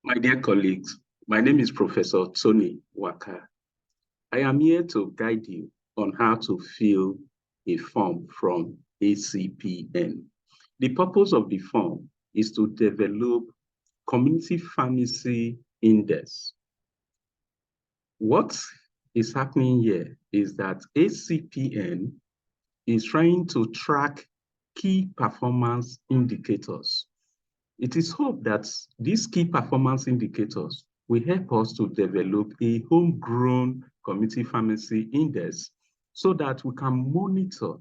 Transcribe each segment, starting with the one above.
My dear colleagues, my name is Professor Tony Waka. I am here to guide you on how to fill a form from Acpn. The purpose of the form is to develop Community Pharmacy Index. What is happening here is that Acpn is trying to track key performance indicators. It is hoped that these key performance indicators will help us to develop a homegrown community pharmacy index so that we can monitor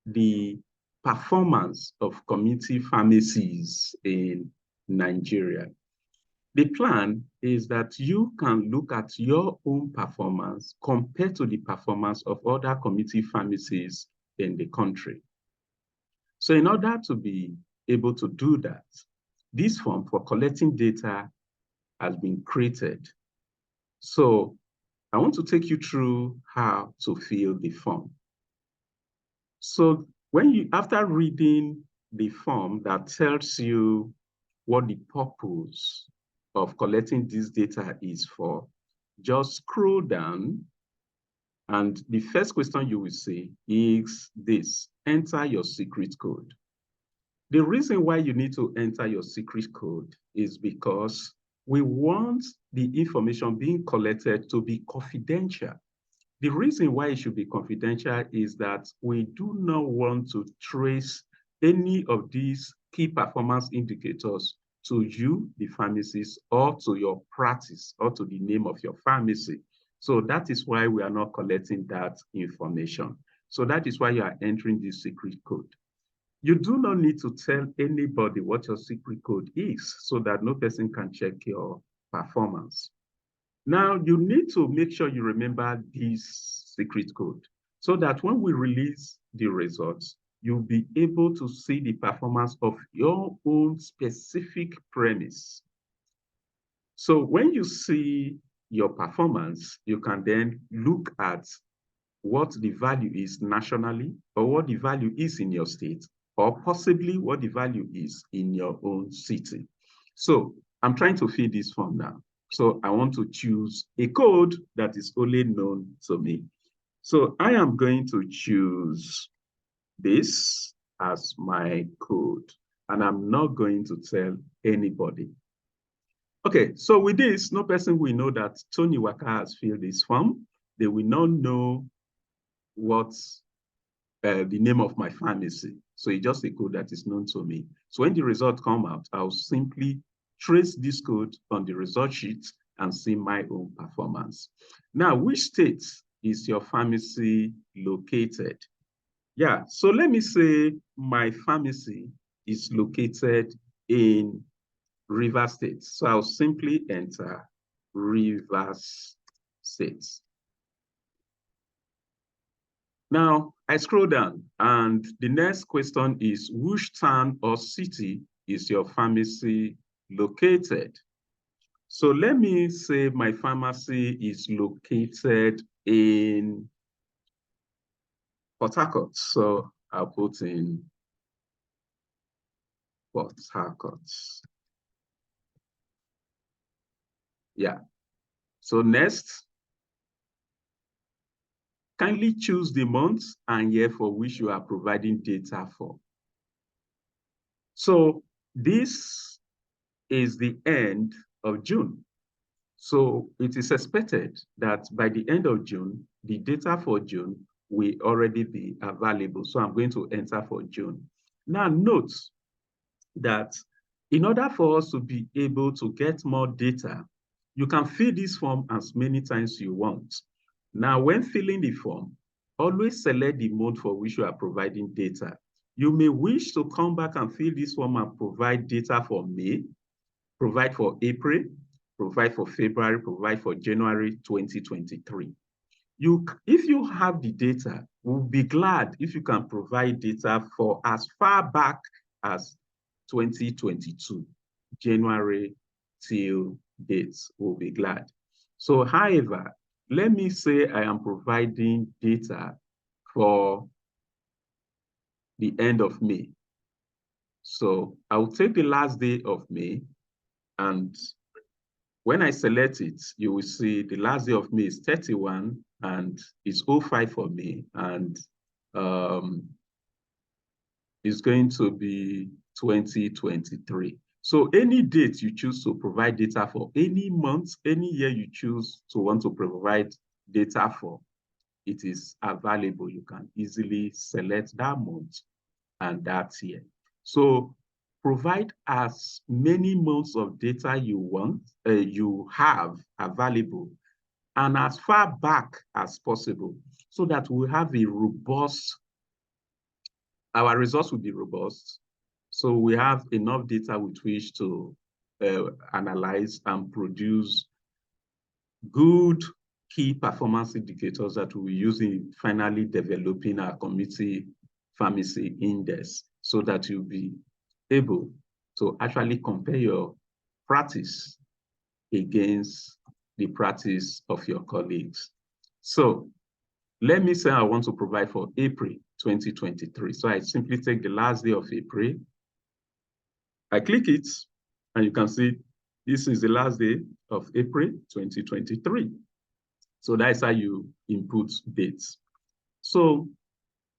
the performance of community pharmacies in Nigeria. The plan is that you can look at your own performance compared to the performance of other community pharmacies in the country. So in order to be able to do that, this form for collecting data has been created. So I want to take you through how to fill the form. So after reading the form that tells you what the purpose of collecting this data is for, just scroll down, and the first question you will see is this: enter your secret code. The reason why you need to enter your secret code is because we want the information being collected to be confidential. The reason why it should be confidential is that we do not want to trace any of these key performance indicators to you, the pharmacist, or to your practice, or to the name of your pharmacy. So that is why we are not collecting that information. So that is why you are entering this secret code. You do not need to tell anybody what your secret code is so that no person can check your performance. Now, you need to make sure you remember this secret code so that when we release the results, you'll be able to see the performance of your own specific premise. So when you see your performance, you can then look at what the value is nationally, or what the value is in your state, or possibly what the value is in your own city. So I'm trying to fill this form now. So I want to choose a code that is only known to me. So I am going to choose this as my code, and I'm not going to tell anybody. Okay, so with this, no person will know that Tony Waka has filled this form. They will not know what's the name of my pharmacy. So it's just a code that is known to me. So when the result come out, I'll simply trace this code on the result sheet and see my own performance. Now, which state is your pharmacy located? Yeah, so let me say my pharmacy is located in Rivers State. So I'll simply enter Rivers State. Now, I scroll down, and the next question is, which town or city is your pharmacy located? So let me say my pharmacy is located in Port Harcourt. So I'll put in Port Harcourt. Yeah. So next, kindly choose the month and year for which you are providing data for. So this is the end of June. So it is expected that by the end of June, the data for June will already be available. So I'm going to enter for June. Now note that in order for us to be able to get more data, you can fill this form as many times you want. Now, when filling the form, always select the month for which you are providing data. You may wish to come back and fill this form and provide data for May, provide for April, provide for February, provide for January 2023. If you have the data, we'll be glad if you can provide data for as far back as 2022, January till dates, we'll be glad. So however, let me say I am providing data for the end of May. So I'll take the last day of May and When I select it, you will see the last day of May is 31 and it's 05 for me, and it's going to be 2023. So any date you choose to provide data for, any month, any year you choose to want to provide data for, it is available. You can easily select that month and that year. So provide as many months of data you want, you have available, and as far back as possible, so that we have a robust, our results will be robust. So we have enough data with which to analyze and produce good key performance indicators that we'll use in finally developing our community pharmacy index, so that you'll be able to actually compare your practice against the practice of your colleagues. So let me say I want to provide for April 2023. So I simply take the last day of April, I click it, and you can see this is the last day of April 2023. So that's how you input dates. So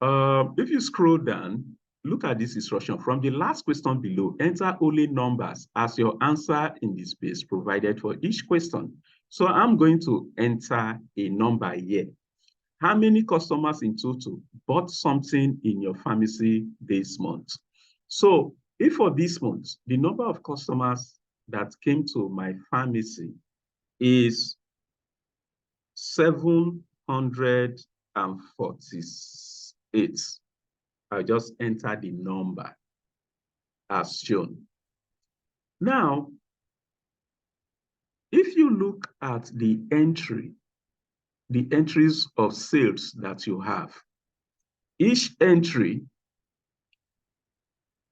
if you scroll down, look at this instruction. From the last question below, enter only numbers as your answer in the space provided for each question. So I'm going to enter a number here. How many customers in total bought something in your pharmacy this month? So if for this month, the number of customers that came to my pharmacy is 748, I'll just enter the number as shown. Now, if you look at the entries of sales that you have, each entry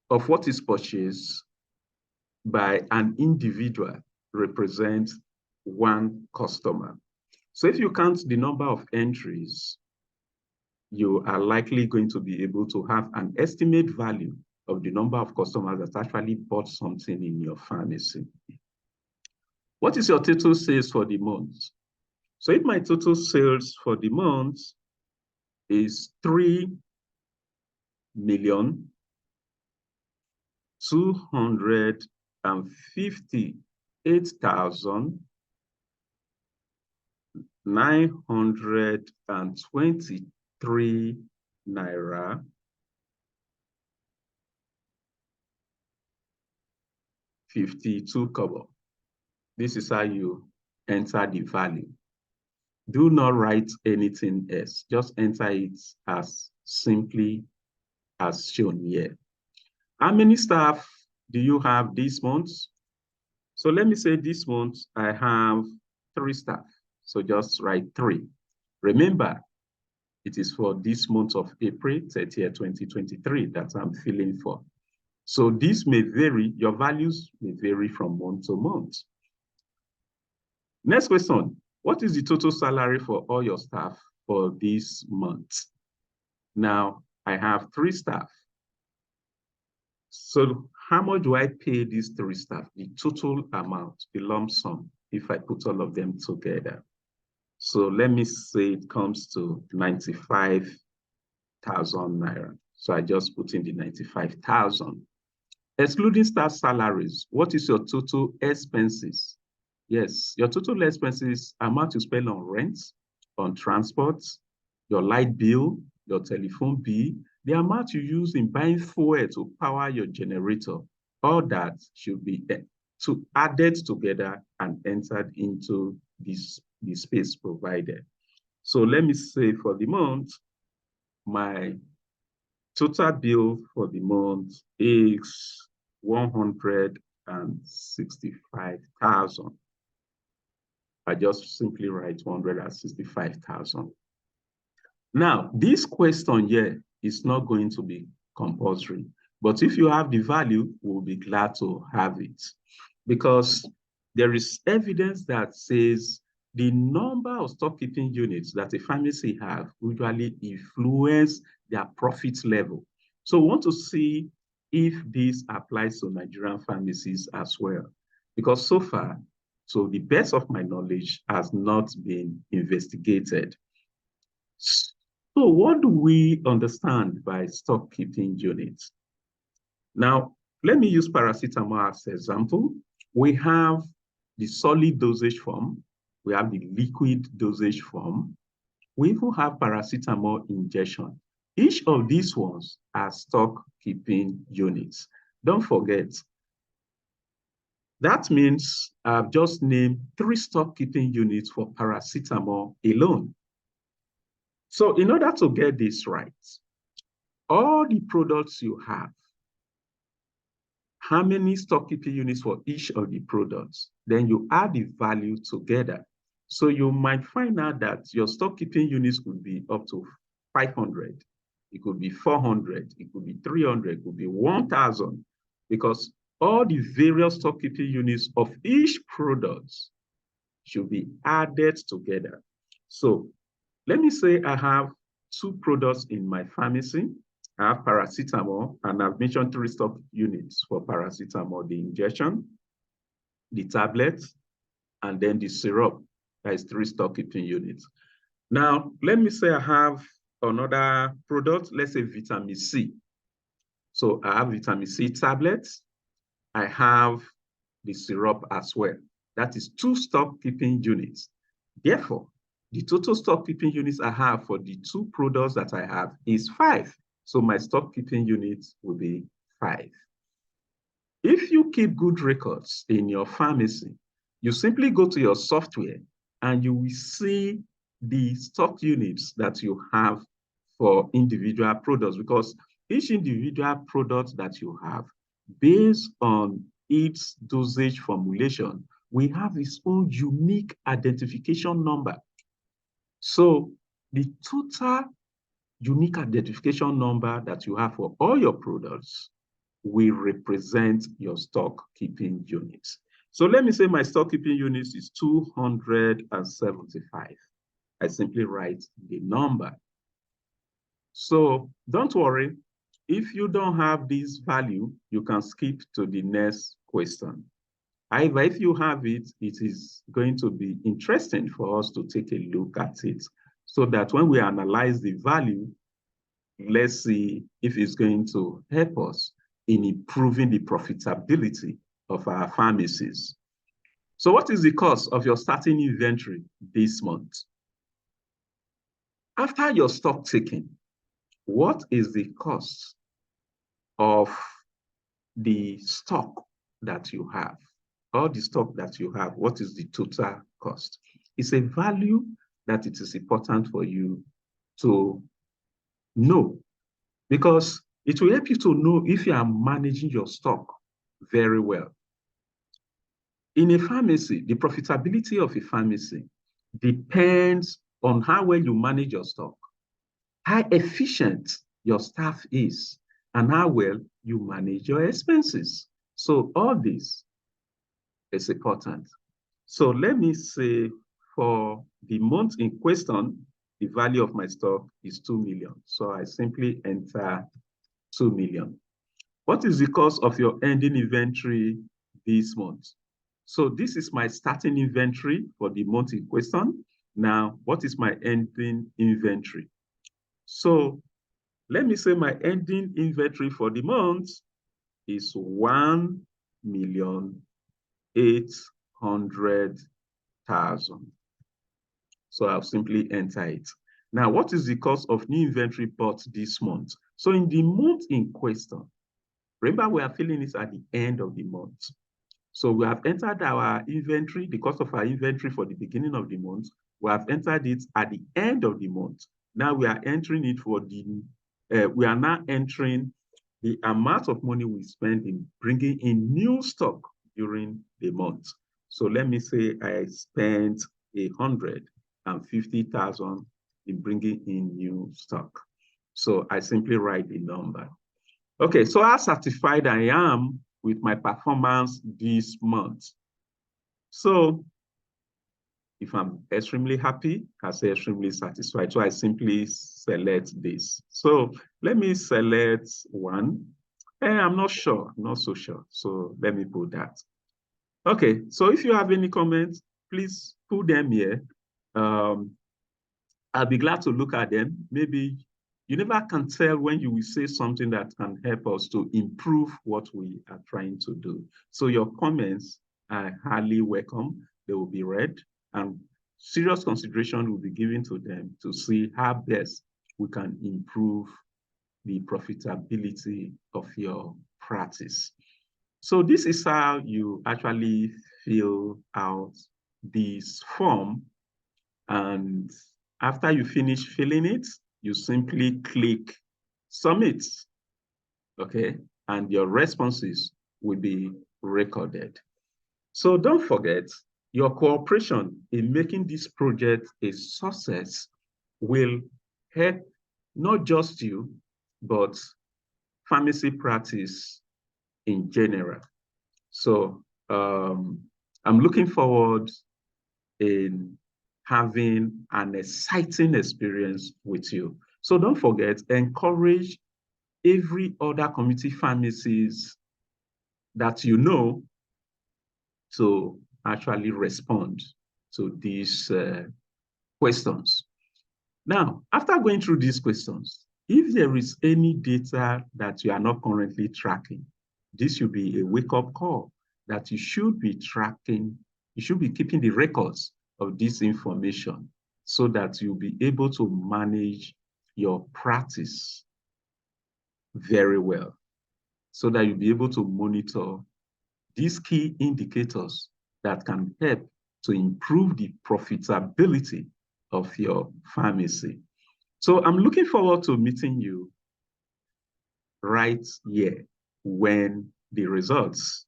of what is purchased by an individual represents one customer. So if you count the number of entries, you are likely going to be able to have an estimate value of the number of customers that actually bought something in your pharmacy. What is your total sales for the month? So if my total sales for the month is 3,258,923 naira 52 kobo. This is how you enter the value. Do not write anything else. Just enter it as simply as shown here. How many staff do you have this month? So let me say this month I have 3 staff. So just write 3. Remember, it is for this month of April 30th, 2023 that I'm filling for. So this may vary, your values may vary from month to month. Next question, what is the total salary for all your staff for this month? Now, I have 3 staff. So how much do I pay these 3 staff? The total amount, the lump sum, if I put all of them together. So let me say it comes to 95,000 naira. So I just put in the 95,000. Excluding staff salaries, what is your total expenses? Yes, your total expenses amount you spend on rent, on transport, your light bill, your telephone bill, the amount you use in buying fuel to power your generator. All that should be added together and entered into the space provided. So let me say for the month, my total bill for the month is 165,000. I just simply write 165,000. Now, this question here is not going to be compulsory, but if you have the value, we'll be glad to have it, because there is evidence that says the number of stock-keeping units that a pharmacy have usually influence their profit level. So we want to see if this applies to Nigerian pharmacies as well, because so far, So the best of my knowledge has not been investigated. So what do we understand by stock keeping units? Now, let me use paracetamol as an example. We have the solid dosage form. We have the liquid dosage form. We even have paracetamol injection. Each of these ones are stock keeping units. Don't forget, that means I've just named 3 stock keeping units for paracetamol alone. So in order to get this right, all the products you have, how many stock keeping units for each of the products, then you add the value together. So you might find out that your stock keeping units could be up to 500. It could be 400. It could be 300. It could be 1,000, because all the various stock keeping units of each product should be added together. So let me say I have 2 products in my pharmacy. I have paracetamol, and I've mentioned 3 stock units for paracetamol: the injection, the tablet, and then the syrup. That is 3 stock keeping units. Now, let me say I have another product, let's say vitamin C. So I have vitamin C tablets. I have the syrup as well. That is 2 stock keeping units. Therefore, the total stock keeping units I have for the 2 products that I have is 5. So my stock keeping units will be 5. If you keep good records in your pharmacy, you simply go to your software and you will see the stock units that you have for individual products, because each individual product that you have, based on its dosage formulation, we have its own unique identification number. So the total unique identification number that you have for all your products will represent your stock keeping units. So let me say my stock keeping units is 275. I simply write the number. So don't worry, if you don't have this value, you can skip to the next question. However, if you have it, it is going to be interesting for us to take a look at it, so that when we analyze the value, let's see if it's going to help us in improving the profitability of our pharmacies. So what is the cost of your starting inventory this month? After your stock taking, what is the cost of the stock that you have? All the stock that you have, what is the total cost? It's a value that it is important for you to know, because it will help you to know if you are managing your stock very well. In a pharmacy, the profitability of a pharmacy depends on how well you manage your stock, how efficient your staff is, and how well you manage your expenses. So all this is important. So let me say for the month in question, the value of my stock is 2 million. So I simply enter 2 million. What is the cost of your ending inventory this month? So this is my starting inventory for the month in question. Now, what is my ending inventory? So let me say my ending inventory for the month is 1,800,000. So I'll simply enter it. Now, what is the cost of new inventory bought this month? So in the month in question, remember we are filling this at the end of the month. So we have entered our inventory, the cost of our inventory for the beginning of the month. We have entered it at the end of the month. Now we are entering it for we are now entering the amount of money we spend in bringing in new stock during the month. So let me say I spent 150,000 in bringing in new stock. So I simply write the number. Okay, so how satisfied I am with my performance this month. So if I'm extremely happy, I say extremely satisfied. So I simply select this. So let me select 1. And I'm not sure, I'm not so sure. So let me put that. Okay, so if you have any comments, please put them here. I'll be glad to look at them. Maybe you never can tell when you will say something that can help us to improve what we are trying to do. So your comments are highly welcome. They will be read, and serious consideration will be given to them to see how best we can improve the profitability of your practice. So this is how you actually fill out this form. And after you finish filling it, you simply click submit, okay? And your responses will be recorded. So don't forget, your cooperation in making this project a success will help not just you, but pharmacy practice in general. So I'm looking forward in having an exciting experience with you. So don't forget, encourage every other community pharmacies that you know to actually respond to these questions. Now, after going through these questions, if there is any data that you are not currently tracking, this should be a wake-up call that you should be tracking, you should be keeping the records of this information so that you'll be able to manage your practice very well, so that you'll be able to monitor these key indicators that can help to improve the profitability of your pharmacy. So I'm looking forward to meeting you right here when the results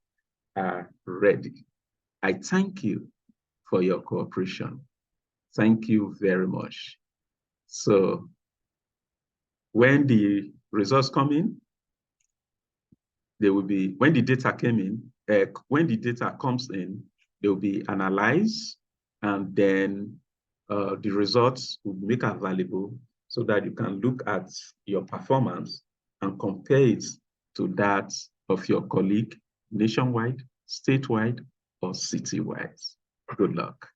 are ready. I thank you for your cooperation. Thank you very much. So when the results come in, they will be, when the data came in, when the data comes in, they will be analyzed, and then the results will make available so that you can look at your performance and compare it to that of your colleague nationwide, statewide, or citywide. Good luck.